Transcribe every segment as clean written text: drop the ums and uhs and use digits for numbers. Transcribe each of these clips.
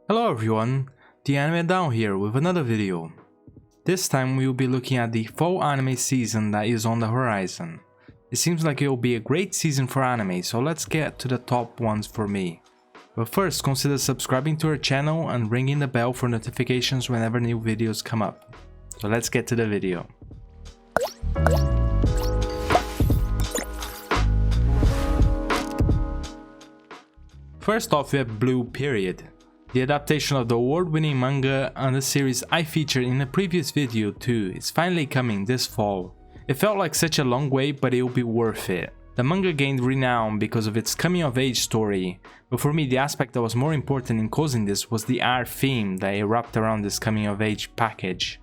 Hello everyone, the Anime Down here with another video. This time we will be looking at the fall anime season that is on the horizon. It seems like it will be a great season for anime, so let's get to the top ones for me. But first, consider subscribing to our channel and ringing the bell for notifications whenever new videos come up. So let's get to the video. First off, we have Blue Period, the adaptation of the award-winning manga and the series I featured in a previous video too. It's finally coming this fall. It felt like such a long wait, but it will be worth it. The manga gained renown because of its coming-of-age story, but for me the aspect that was more important in causing this was the art theme that erupted around this coming-of-age package.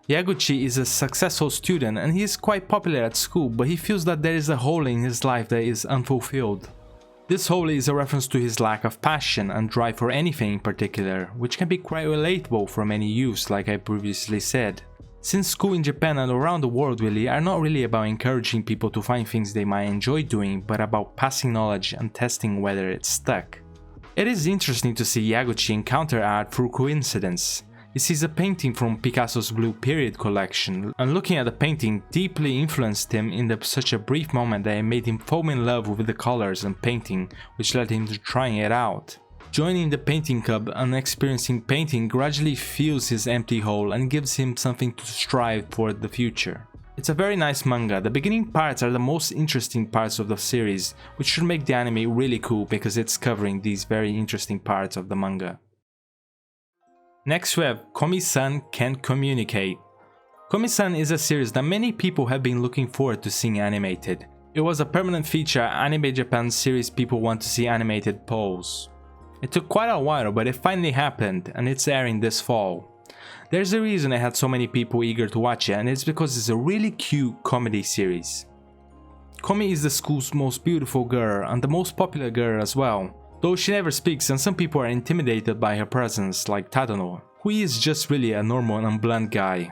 Yaguchi is a successful student and he is quite popular at school, but he feels that there is a hole in his life that is unfulfilled. This hole is a reference to his lack of passion and drive for anything in particular, which can be quite relatable for many youths, like I previously said. Since school in Japan and around the world really are not really about encouraging people to find things they might enjoy doing, but about passing knowledge and testing whether it's stuck. It is interesting to see Yaguchi encounter art through coincidence. He sees a painting from Picasso's Blue Period collection, and looking at the painting deeply influenced him in such a brief moment that it made him fall in love with the colors and painting, which led him to trying it out. Joining the painting club and experiencing painting gradually fills his empty hole and gives him something to strive for the future. It's a very nice manga. The beginning parts are the most interesting parts of the series, which should make the anime really cool because it's covering these very interesting parts of the manga. Next we have Komi-san Can't Communicate. Komi-san is a series that many people have been looking forward to seeing animated. It was a permanent feature at Anime Japan's series people want to see animated polls. It took quite a while, but it finally happened and it's airing this fall. There's a reason it had so many people eager to watch it, and it's because it's a really cute comedy series. Komi is the school's most beautiful girl and the most popular girl as well, though she never speaks and some people are intimidated by her presence, like Tadano, who is just really a normal and blunt guy.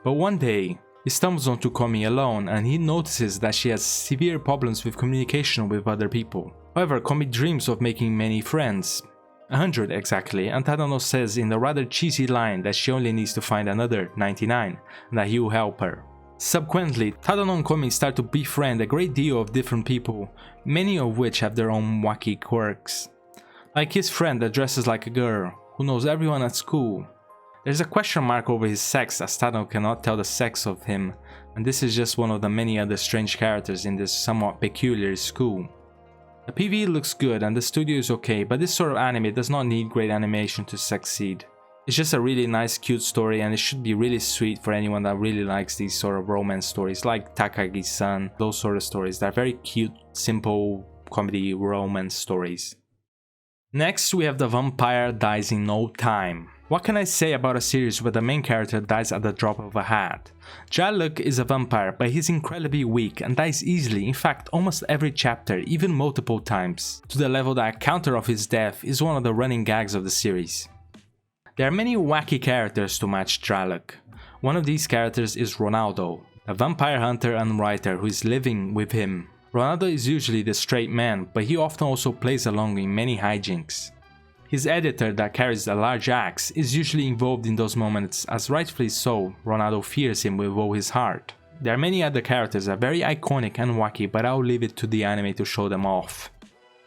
But one day, he stumbles onto Komi alone and he notices that she has severe problems with communication with other people. However, Komi dreams of making many friends. 100 exactly, and Tadano says in the rather cheesy line that she only needs to find another 99 and that he will help her. Subsequently, Tadano and Komi start to befriend a great deal of different people, many of which have their own wacky quirks. Like his friend that dresses like a girl, who knows everyone at school. There's a question mark over his sex as Tadano cannot tell the sex of him, and this is just one of the many other strange characters in this somewhat peculiar school. The PV looks good and the studio is okay, but this sort of anime does not need great animation to succeed. It's just a really nice cute story and it should be really sweet for anyone that really likes these sort of romance stories like Takagi-san, those sort of stories that are very cute, simple comedy romance stories. Next we have The Vampire Dies in No Time. What can I say about a series where the main character dies at the drop of a hat? Jaluk is a vampire, but he's incredibly weak and dies easily, in fact almost every chapter, even multiple times, to the level that a counter of his death is one of the running gags of the series. There are many wacky characters to match Jaluk. One of these characters is Ronaldo, a vampire hunter and writer who is living with him. Ronaldo is usually the straight man, but he often also plays along in many hijinks. His editor that carries a large axe is usually involved in those moments, as rightfully so, Ronaldo fears him with all his heart. There are many other characters that are very iconic and wacky, but I'll leave it to the anime to show them off.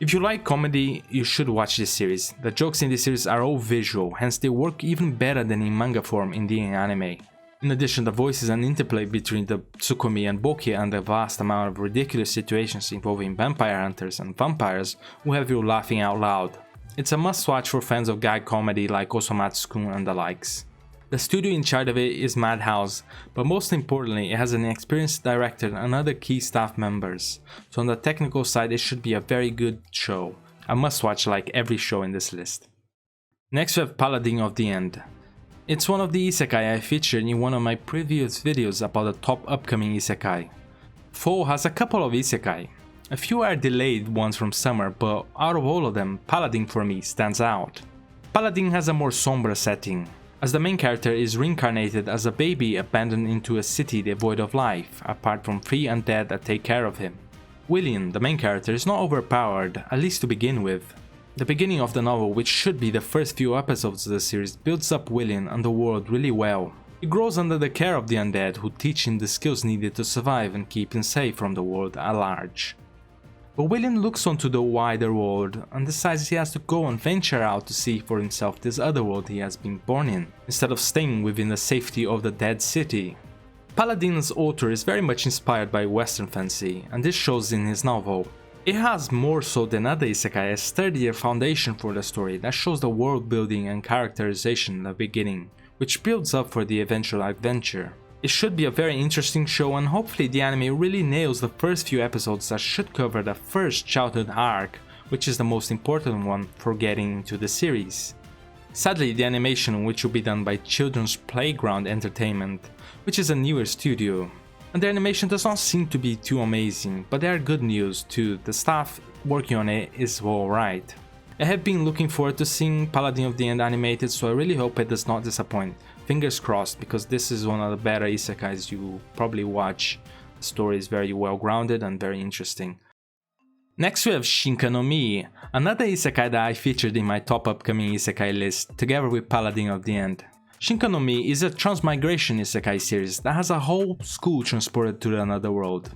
If you like comedy, you should watch this series. The jokes in this series are all visual, hence they work even better than in manga form in the anime. In addition, the voices and interplay between the Tsukumi and Boki and the vast amount of ridiculous situations involving vampire hunters and vampires will have you laughing out loud. It's a must-watch for fans of gag comedy like Osomatsu-kun and the likes. The studio in charge of it is Madhouse, but most importantly it has an experienced director and other key staff members, so on the technical side it should be a very good show, a must-watch like every show in this list. Next we have Paladin of the End. It's one of the isekai I featured in one of my previous videos about the top upcoming isekai. Fall has a couple of isekai. A few are delayed ones from summer, but out of all of them, Paladin for me stands out. Paladin has a more somber setting, as the main character is reincarnated as a baby abandoned into a city devoid of life, apart from 3 undead that take care of him. William, the main character, is not overpowered, at least to begin with. The beginning of the novel, which should be the first few episodes of the series, builds up William and the world really well. He grows under the care of the undead, who teach him the skills needed to survive and keep him safe from the world at large. But William looks onto the wider world and decides he has to go and venture out to see for himself this other world he has been born in, instead of staying within the safety of the dead city. Paladin's author is very much inspired by Western fantasy, and this shows in his novel. It has, more so than other isekai, a sturdier foundation for the story that shows the world building and characterization in the beginning, which builds up for the eventual adventure. It should be a very interesting show, and hopefully the anime really nails the first few episodes that should cover the first childhood arc, which is the most important one for getting into the series. Sadly, the animation, which will be done by Children's Playground Entertainment, which is a newer studio, and the animation does not seem to be too amazing, but there are good news too, the staff working on it is alright. I have been looking forward to seeing Paladin of the End animated, so I really hope it does not disappoint. Fingers crossed, because this is one of the better isekais you will probably watch. The story is very well grounded and very interesting. Next we have Shinka no Mi, another isekai that I featured in my top upcoming isekai list, together with Paladin of the End. Shinka no Mi is a transmigration isekai series that has a whole school transported to another world.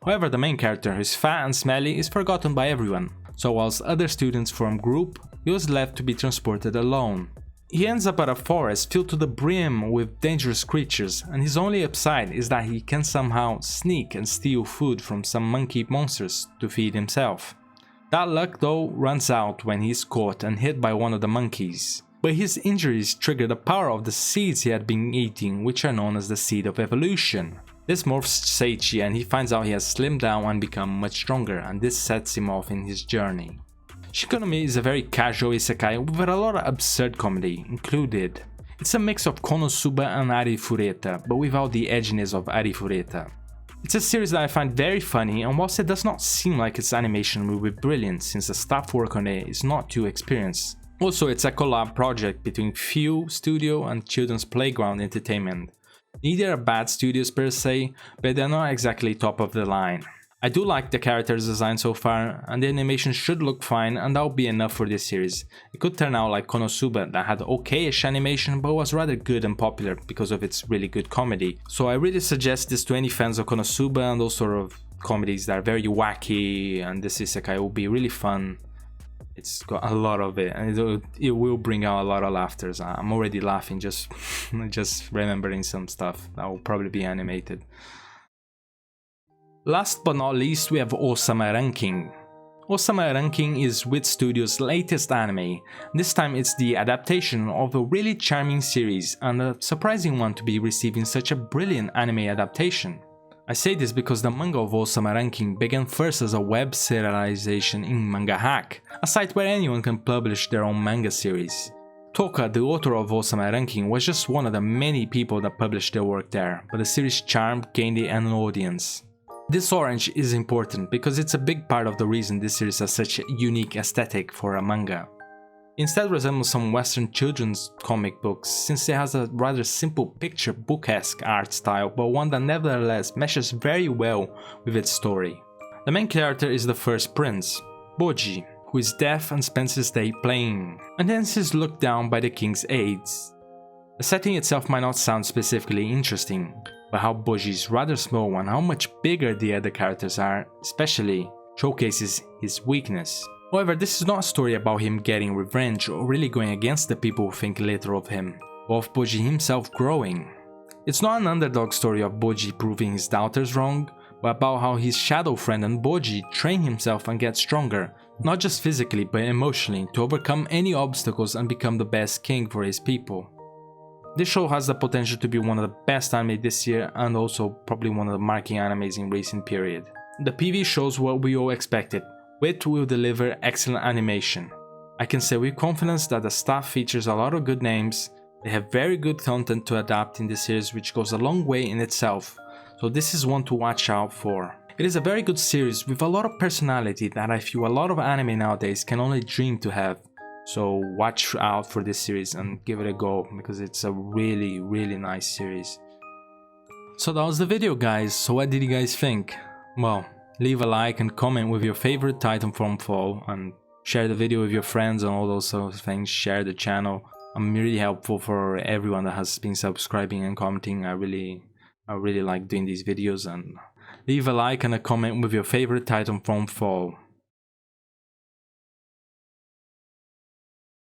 However, the main character, who is fat and smelly, is forgotten by everyone, so whilst other students form group, he was left to be transported alone. He ends up at a forest filled to the brim with dangerous creatures, and his only upside is that he can somehow sneak and steal food from some monkey monsters to feed himself. That luck though runs out when he is caught and hit by one of the monkeys. But his injuries trigger the power of the seeds he had been eating, which are known as the Seed of Evolution. This morphs Seichi and he finds out he has slimmed down and become much stronger, and this sets him off in his journey. Shinka no Mi is a very casual isekai with a lot of absurd comedy included. It's a mix of Konosuba and Arifureta, but without the edginess of Arifureta. It's a series that I find very funny, and whilst it does not seem like its animation will be brilliant since the staff work on it is not too experienced. Also, it's a collab project between Few Studio and Children's Playground Entertainment. Neither are bad studios per se, but they're not exactly top of the line. I do like the characters design so far, and the animation should look fine, and that'll be enough for this series. It could turn out like Konosuba, that had okay-ish animation but was rather good and popular because of its really good comedy. So I really suggest this to any fans of Konosuba and those sort of comedies that are very wacky, and this isekai will be really fun. It's got a lot of it, and it will bring out a lot of laughter. I'm already laughing just remembering some stuff that will probably be animated. Last but not least, we have Osama Ranking. Osama Ranking is Wit Studios' latest anime. This time it's the adaptation of a really charming series, and a surprising one to be receiving such a brilliant anime adaptation. I say this because the manga of Osama Ranking began first as a web serialization in Manga Hack, a site where anyone can publish their own manga series. Toka, the author of Osama Ranking, was just one of the many people that published their work there, but the series' charm gained it an audience. This orange is important because it's a big part of the reason this series has such a unique aesthetic for a manga. Instead resembles some Western children's comic books, since it has a rather simple picture book-esque art style, but one that nevertheless meshes very well with its story. The main character is the first prince, Boji, who is deaf and spends his day playing, and hence is looked down by the king's aides. The setting itself might not sound specifically interesting, but how Boji is rather small and how much bigger the other characters are, especially, showcases his weakness. However, this is not a story about him getting revenge or really going against the people who think little of him, or of Boji himself growing. It's not an underdog story of Boji proving his doubters wrong, but about how his shadow friend and Boji train himself and get stronger, not just physically but emotionally, to overcome any obstacles and become the best king for his people. This show has the potential to be one of the best anime this year, and also probably one of the marquee animes in recent period. The PV shows what we all expected. Wit will deliver excellent animation. I can say with confidence that the staff features a lot of good names, they have very good content to adapt in this series, which goes a long way in itself, so this is one to watch out for. It is a very good series with a lot of personality that I feel a lot of anime nowadays can only dream to have, so watch out for this series and give it a go, because it's a really nice series. So that was the video guys, so what did you guys think? Well, leave a like and comment with your favorite Titan from fall, and share the video with your friends and all those sort of things. Share the channel. I'm really helpful for everyone that has been subscribing and commenting. I really like doing these videos. And leave a like and a comment with your favorite title from fall.